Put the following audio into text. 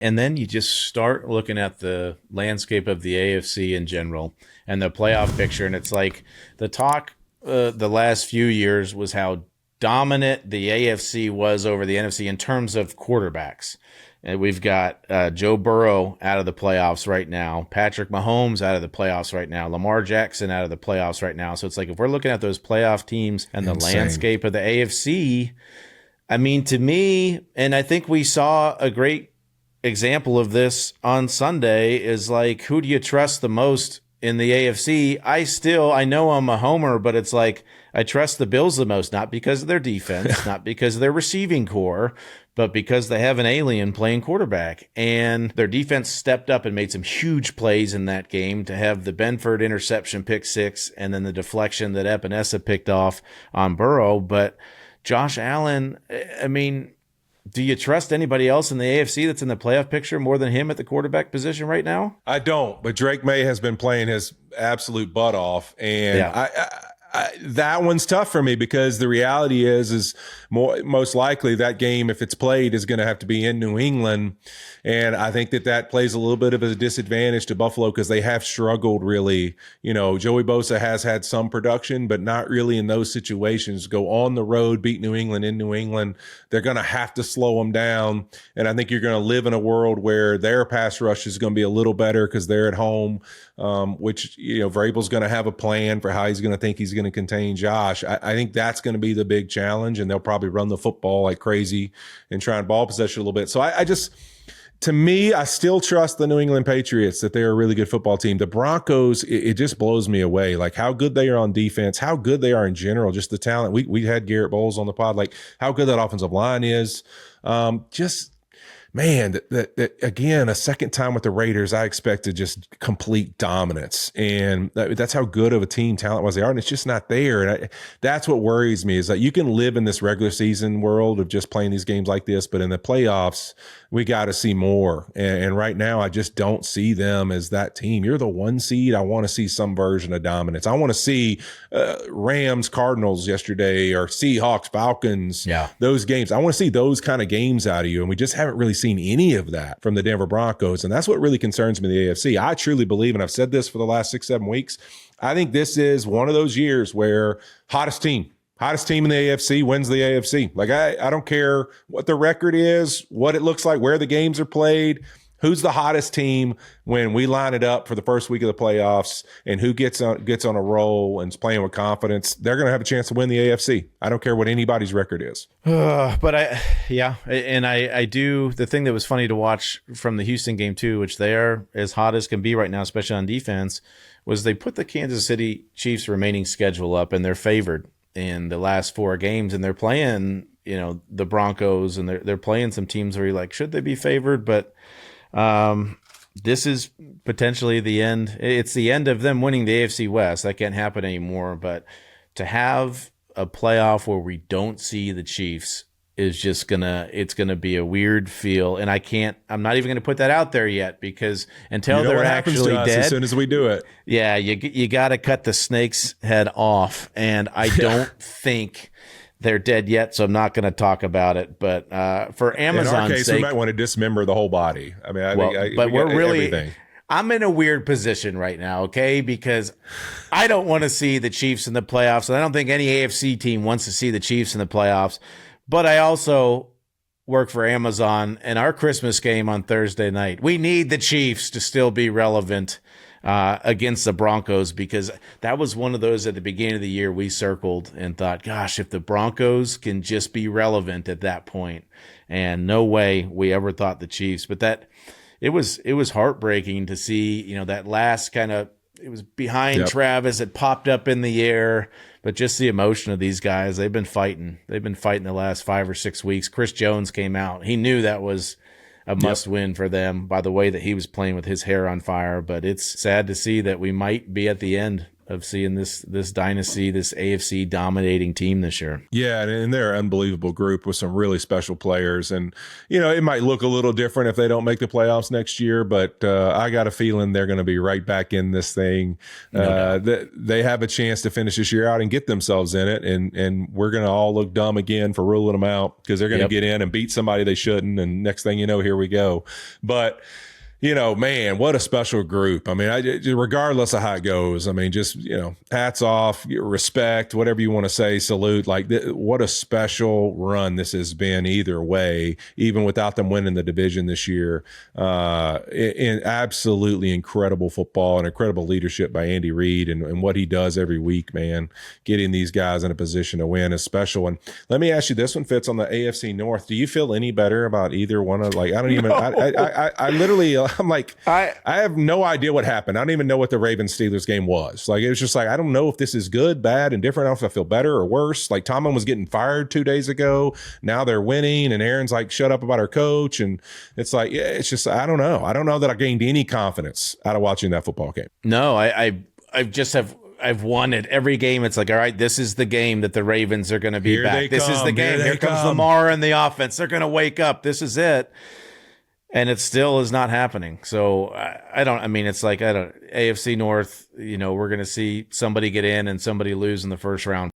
And then you just start looking at the landscape of the AFC in general and the playoff picture. And it's like the talk the last few years was how dominant the AFC was over the NFC in terms of quarterbacks. And we've got Joe Burrow out of the playoffs right now, Patrick Mahomes out of the playoffs right now, Lamar Jackson out of the playoffs right now. So it's like if we're looking at those playoff teams and the landscape of the AFC, I mean, to me, and I think we saw a great example of this on Sunday, is like, who do you trust the most in the AFC? I know I'm a homer, but it's like I trust the Bills the most, not because of their defense, not because of their receiving core, but because they have an alien playing quarterback. And their defense stepped up and made some huge plays in that game to have the Benford interception pick six and then the deflection that Epinesa picked off on Burrow. But Josh Allen, I mean, do you trust anybody else in the AFC that's in the playoff picture more than him at the quarterback position right now? I don't, but Drake May has been playing his absolute butt off. And that one's tough for me because the reality is most likely that game, if it's played, is going to have to be in New England. And I think that plays a little bit of a disadvantage to Buffalo because they have struggled really. You know, Joey Bosa has had some production, but not really in those situations. Go on the road, beat New England in New England. They're going to have to slow them down. And I think you're going to live in a world where their pass rush is going to be a little better because they're at home, which, you know, Vrabel's going to have a plan for how he's going to think he's going to contain Josh. I think that's going to be the big challenge, and they'll probably run the football like crazy and try and ball possession a little bit. So to me, I still trust the New England Patriots that they're a really good football team. The Broncos, it just blows me away. Like how good they are on defense, how good they are in general, just the talent. We had Garrett Bowles on the pod, like how good that offensive line is. Man, that again, a second time with the Raiders, I expected just complete dominance. And that's how good of a team talent-wise they are, and it's just not there. And that's what worries me is that you can live in this regular season world of just playing these games like this, but in the playoffs, we got to see more. And right now, I just don't see them as that team. You're the one seed. I want to see some version of dominance. I want to see Rams, Cardinals yesterday, or Seahawks, Falcons, those games. I want to see those kind of games out of you, and we just haven't really seen any of that from the Denver Broncos. And that's what really concerns me in the AFC. I truly believe, and I've said this for the last 6-7 weeks, I think this is one of those years where hottest team in the AFC wins the AFC. Like, I don't care what the record is, what it looks like, where the games are played, who's the hottest team when we line it up for the first week of the playoffs, and who gets on a roll and is playing with confidence, they're going to have a chance to win the AFC. I don't care what anybody's record is. But I do. The thing that was funny to watch from the Houston game too, which they are as hot as can be right now, especially on defense, was they put the Kansas City Chiefs remaining schedule up, and they're favored in the last 4 games, and they're playing, you know, the Broncos, and they're playing some teams where you're like, should they be favored? But this is potentially the end. It's the end of them winning the AFC West. That can't happen anymore. But to have a playoff where we don't see the Chiefs is just it's gonna be a weird feel. And I'm not even gonna put that out there yet, because until they're actually dead, as soon as we do it, you got to cut the snake's head off. And I don't think they're dead yet, so I'm not going to talk about it. But for Amazon's in our case, sake, we might want to dismember the whole body. I mean, everything. I'm in a weird position right now, okay? Because I don't want to see the Chiefs in the playoffs, and I don't think any AFC team wants to see the Chiefs in the playoffs. But I also work for Amazon, and our Christmas game on Thursday night, we need the Chiefs to still be relevant against the Broncos, because that was one of those at the beginning of the year we circled and thought, gosh, if the Broncos can just be relevant at that point. And no way we ever thought the Chiefs. But it was heartbreaking to see, you know, that last kind of, it was behind Travis, it popped up in the air, but just the emotion of these guys, they've been fighting the last 5 or 6 weeks. Chris Jones came out. He knew that was a must win for them by the way that he was playing with his hair on fire. But it's sad to see that we might be at the end of seeing this dynasty, this AFC dominating team this year. Yeah, and they're an unbelievable group with some really special players. And, it might look a little different if they don't make the playoffs next year, but I got a feeling they're going to be right back in this thing. They have a chance to finish this year out and get themselves in it, and we're going to all look dumb again for ruling them out because they're going to get in and beat somebody they shouldn't, and next thing you know, here we go. But man, what a special group. I mean, regardless of how it goes, I mean, just, hats off, respect, whatever you want to say, salute. Like, what a special run this has been either way, even without them winning the division this year. In absolutely incredible football and incredible leadership by Andy Reid and what he does every week, man. Getting these guys in a position to win is special. And let me ask you this one, Fitz, on the AFC North. Do you feel any better about either one of, like, I don't even, no. I literally, I'm like, I have no idea what happened. I don't even know what the Ravens-Steelers game was. Like, it was just like, I don't know if this is good, bad, and different. I don't know if I feel better or worse. Like, Tomlin was getting fired 2 days ago. Now they're winning, and Aaron's like, shut up about our coach. And it's like, yeah, it's just, I don't know. I don't know that I gained any confidence out of watching that football game. No, I've won at every game. It's like, all right, this is the game that the Ravens are going to be back. This is the game. Here comes Lamar and the offense. They're going to wake up. This is it. And it still is not happening. So AFC North, we're going to see somebody get in and somebody lose in the first round.